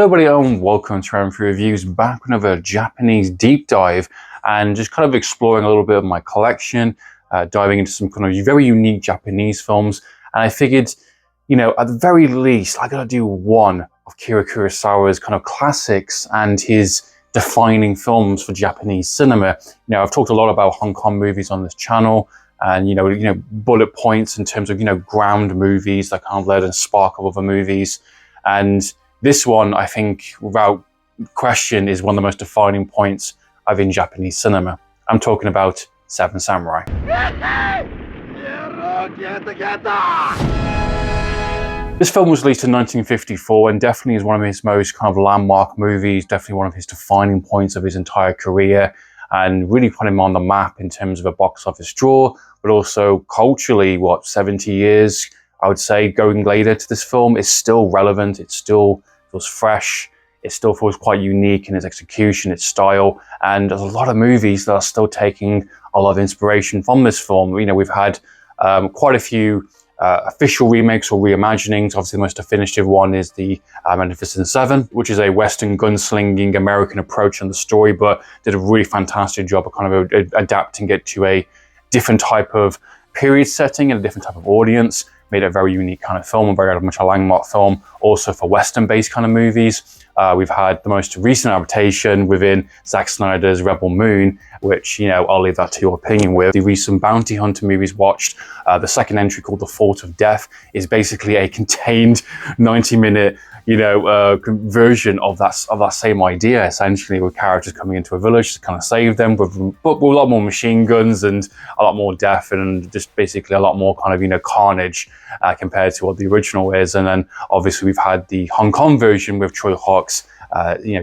Hello everybody and welcome to Amphlett Reviews, back with another Japanese deep dive and just kind of exploring a little bit of my collection, diving into some kind of very unique Japanese films. And I figured, at the very least, I gotta do one of Akira Kurosawa's kind of classics and his defining films for Japanese cinema. I've talked a lot about Hong Kong movies on this channel, and bullet points in terms of ground movies that kind of let a spark of other movies. And this one, I think, without question, is one of the most defining points of in Japanese cinema. I'm talking about Seven Samurai. This film was released in 1954 and definitely is one of his most kind of landmark movies, definitely one of his defining points of his entire career, and really put him on the map in terms of a box office draw, but also culturally, 70 years, I would say, going later to this film is still relevant. It still feels fresh. It still feels quite unique in its execution, its style. And there's a lot of movies that are still taking a lot of inspiration from this film. We've had quite a few official remakes or reimaginings. Obviously, the most definitive one is the Magnificent Seven, which is a Western gunslinging American approach on the story, but did a really fantastic job of kind of adapting it to a different type of period setting and a different type of audience. Made a very unique kind of film, very much a landmark film, also for Western-based kind of movies. We've had the most recent adaptation within Zack Snyder's Rebel Moon, which, I'll leave that to your opinion with. The recent bounty hunter movies watched, the second entry called The Fort of Death is basically a contained 90-minute, version of that same idea, essentially, with characters coming into a village to kind of save them, but with a lot more machine guns and a lot more death and just basically a lot more kind of, carnage compared to what the original is. And then obviously we've had the Hong Kong version with Troy Hawk's,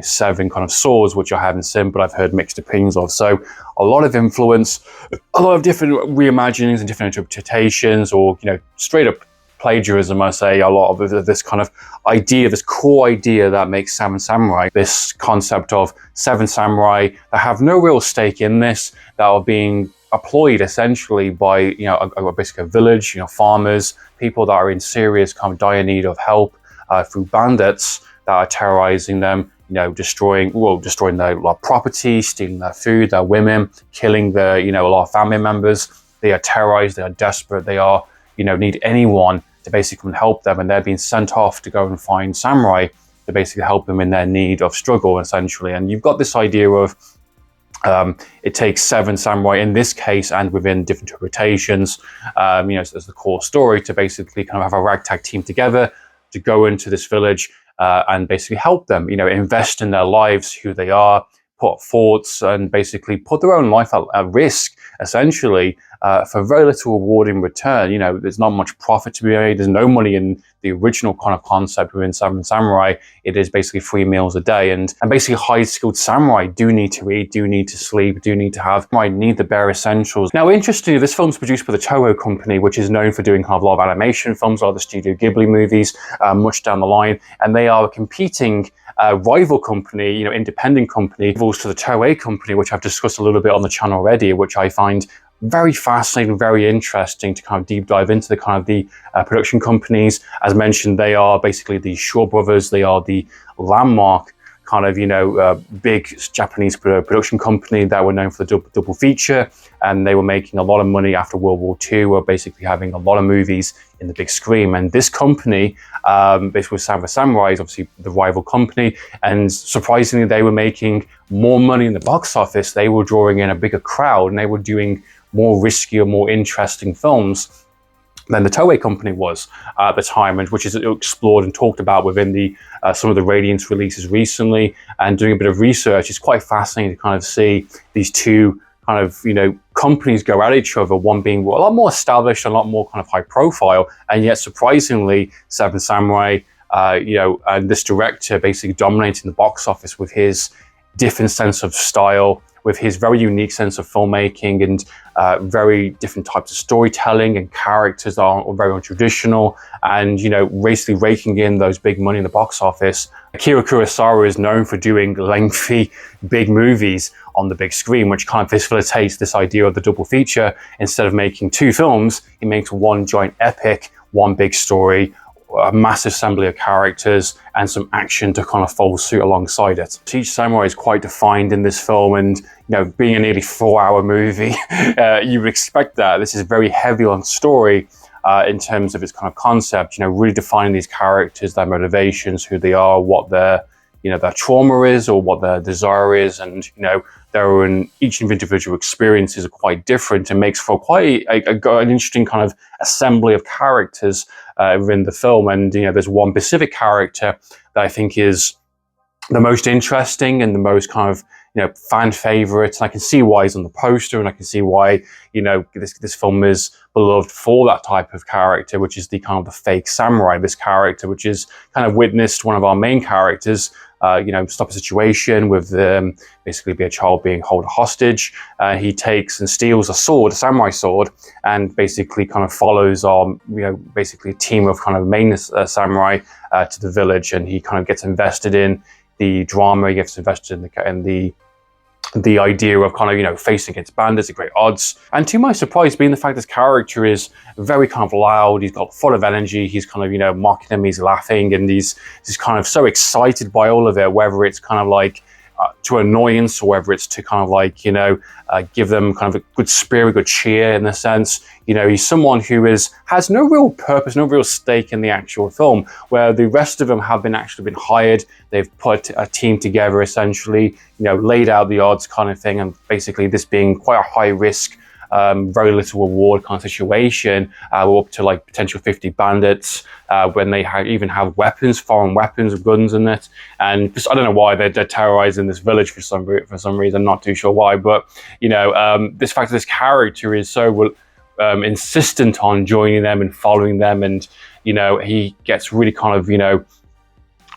7 kind of swords, which I haven't seen, but I've heard mixed opinions of. So a lot of influence, a lot of different reimaginings and different interpretations, or, straight up plagiarism, I say, a lot of this kind of idea, this core idea that makes Seven Samurai, this concept of 7 samurai that have no real stake in this, that are being employed essentially by, basically a village, farmers, people that are in serious kind of dire need of help through bandits that are terrorizing them, destroying their property, stealing their food, their women, killing their, a lot of family members. They are terrorized, they are desperate, they are, need anyone to basically help them, and they're being sent off to go and find samurai to basically help them in their need of struggle, essentially. And you've got this idea of it takes 7 samurai in this case, and within different interpretations, as the core story, to basically kind of have a ragtag team together to go into this village and basically help them, invest in their lives, who they are, put forts, and basically put their own life at risk, essentially, for very little reward in return. There's not much profit to be made. There's no money in the original kind of concept within Seven Samurai. It is basically 3 meals a day. And basically high-skilled samurai do need to eat, do need to sleep, do need to have, need the bare essentials. Now, interestingly, this film's produced by the Toho company, which is known for doing kind of a lot of animation films, a lot of the Studio Ghibli movies, much down the line. And they are a competing rival company, independent company, to the Toei company, which I've discussed a little bit on the channel already, which I find very fascinating, very interesting to kind of deep dive into the kind of the production companies. As mentioned, they are basically the Shaw Brothers. They are the landmark kind of, big Japanese production company that were known for the double feature, and they were making a lot of money after World War II, were basically having a lot of movies in the big screen. And this company, basically Seven Samurai, is obviously the rival company, and surprisingly, they were making more money in the box office. They were drawing in a bigger crowd, and they were doing more risky or more interesting films than the Toei company was at the time, and which is explored and talked about within the some of the Radiance releases recently. And doing a bit of research, it's quite fascinating to kind of see these two kind of companies go at each other, one being a lot more established, a lot more kind of high profile, and yet surprisingly Seven Samurai, and this director basically dominating the box office with his different sense of style, with his very unique sense of filmmaking, and very different types of storytelling, and characters that are very untraditional, and basically raking in those big money in the box office. Akira Kurosawa is known for doing lengthy, big movies on the big screen, which kind of facilitates this idea of the double feature. Instead of making 2 films, he makes one giant epic, one big story, a massive assembly of characters and some action to kind of follow suit alongside it. Each samurai is quite defined in this film, and being a nearly 4-hour movie, you would expect that. This is very heavy on story in terms of its kind of concept, really defining these characters, their motivations, who they are, what their trauma is, or what their desire is, and each individual experiences are quite different, and makes for quite an interesting kind of assembly of characters within the film. And there's one specific character that I think is the most interesting and the most kind of fan favorite, and I can see why he's on the poster, and I can see why this film is beloved for that type of character, which is the kind of the fake samurai. This character, which is kind of witnessed one of our main characters stop a situation with basically be a child being held hostage. He takes and steals a sword, a samurai sword, and basically kind of follows basically a team of kind of main samurai to the village, and he kind of gets invested in the drama. He gets invested in the idea of kind of facing against bandits at great odds. And to my surprise, being the fact this character is very kind of loud, he's got full of energy, he's kind of mocking them, he's laughing, and he's kind of so excited by all of it, whether it's kind of like to annoyance, or whether it's to kind of like give them kind of a good spirit, good cheer in a sense. He's someone who has no real purpose, no real stake in the actual film, where the rest of them have actually been hired. They've put a team together, essentially, laid out the odds kind of thing, and basically this being quite a high risk, very little reward kind of situation. We're up to like potential 50 bandits when they even have weapons, foreign weapons, guns in it. And just, I don't know why they're terrorizing this village for some reason. Not too sure why, but this fact that this character is so insistent on joining them and following them, and he gets really kind of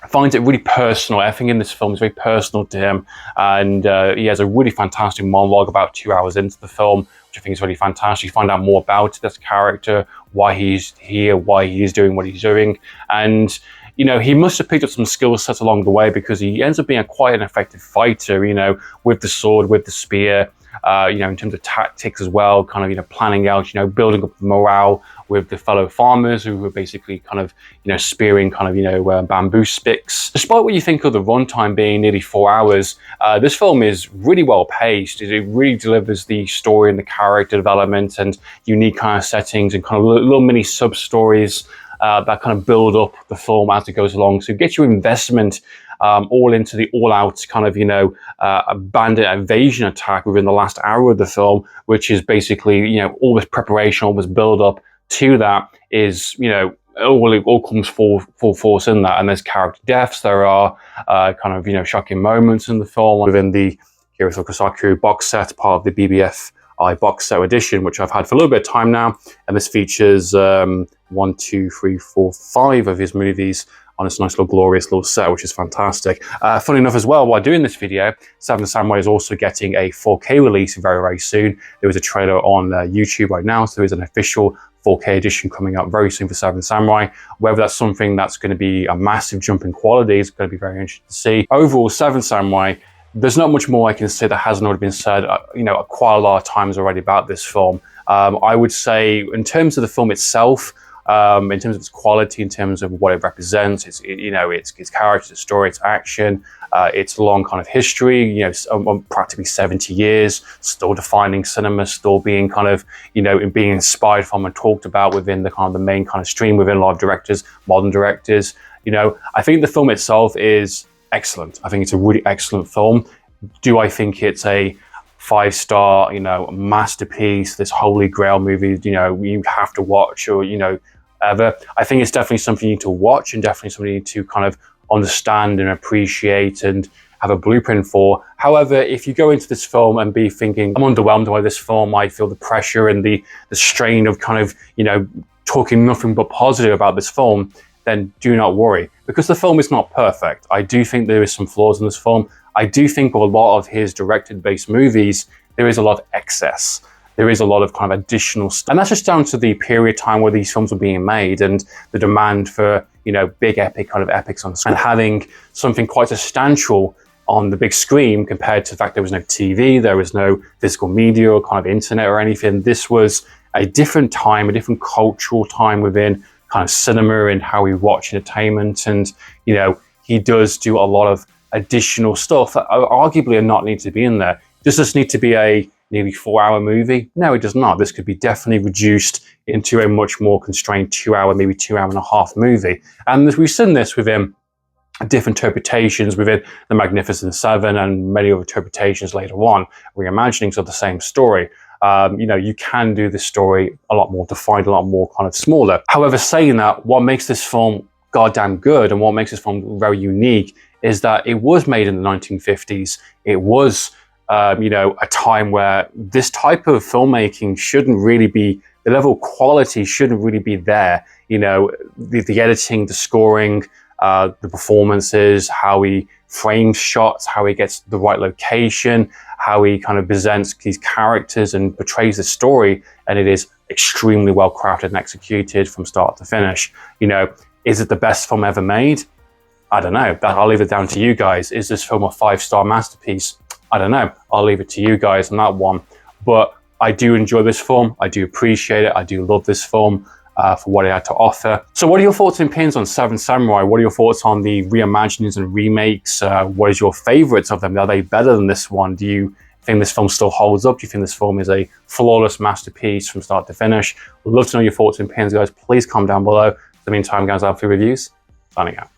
finds it really personal. Everything in this film is very personal to him, and he has a really fantastic monologue about 2 hours into the film, which I think is really fantastic. You find out more about this character, why he's here, why he's doing what he's doing, and he must have picked up some skill sets along the way, because he ends up being quite an effective fighter, with the sword, with the spear, in terms of tactics as well, kind of, planning out, building up the morale with the fellow farmers who were basically kind of, spearing kind of, bamboo sticks. Despite what you think of the runtime being nearly 4 hours, this film is really well paced. It really delivers the story and the character development and unique kind of settings and kind of little mini sub-stories that kind of build up the film as it goes along. So get your investment all into the all-out kind of, a bandit invasion attack within the last hour of the film, which is basically, all this preparation, all this build-up to that is, it all comes full force in that. And there's character deaths, there are kind of, shocking moments in the film within the Akira Kurosawa box set, part of the BFI box set edition, which I've had for a little bit of time now. And this features 1, 2, 3, 4, 5 of his movies on this nice little glorious little set, which is fantastic. Funny enough as well, while doing this video, Seven Samurai is also getting a 4K release very, very soon. There was a trailer on YouTube right now, so there is an official 4K edition coming up very soon for Seven Samurai. Whether that's something that's going to be a massive jump in quality is going to be very interesting to see. Overall, Seven Samurai, there's not much more I can say that hasn't already been said, quite a lot of times already about this film. I would say, in terms of the film itself, in terms of its quality, in terms of what it represents, its character, its story, its action, its long kind of history, practically 70 years, still defining cinema, still being kind of, being inspired from and talked about within the kind of the main kind of stream within a lot of directors, modern directors. I think the film itself is excellent. I think it's a really excellent film. Do I think it's a 5-star, masterpiece, this holy grail movie, you have to watch, or, ever? I think it's definitely something you need to watch, and definitely something you need to kind of understand and appreciate and have a blueprint for. However, if you go into this film and be thinking, I'm underwhelmed by this film, I feel the pressure and the strain of kind of, talking nothing but positive about this film, then do not worry, because the film is not perfect. I do think there is some flaws in this film. I do think with a lot of his directed-based movies, there is a lot of excess. There is a lot of kind of additional stuff. And that's just down to the period of time where these films were being made and the demand for, big epic kind of epics on the screen. And having something quite substantial on the big screen compared to the fact there was no TV, there was no physical media or kind of internet or anything. This was a different time, a different cultural time within kind of cinema and how we watch entertainment. And, you know, he does do a lot of additional stuff that arguably are not need to be in there. Does this need to be a nearly 4-hour movie? No, it does not. This could be definitely reduced into a much more constrained 2-hour, maybe 2.5-hour movie. And we've seen this within different interpretations within The Magnificent Seven and many other interpretations later on, reimaginings of the same story. You know, you can do this story a lot more defined, a lot more kind of smaller. However, saying that, what makes this film goddamn good and what makes this film very unique is that it was made in the 1950s. It was, you know, a time where this type of filmmaking shouldn't really be, the level of quality shouldn't really be there. You know, the editing, the scoring, the performances, how he frames shots, how he gets the right location, how he kind of presents these characters and portrays the story, and it is extremely well crafted and executed from start to finish. You know, is it the best film ever made? I don't know. I'll leave it down to you guys. Is this film a 5-star masterpiece? I don't know. I'll leave it to you guys on that one. But I do enjoy this film. I do appreciate it. I do love this film for what it had to offer. So what are your thoughts and opinions on Seven Samurai? What are your thoughts on the reimaginings and remakes? What is your favorites of them? Are they better than this one? Do you think this film still holds up? Do you think this film is a flawless masterpiece from start to finish? Would love to know your thoughts and opinions, guys. Please comment down below. In the meantime, guys, I have a few reviews. Signing out.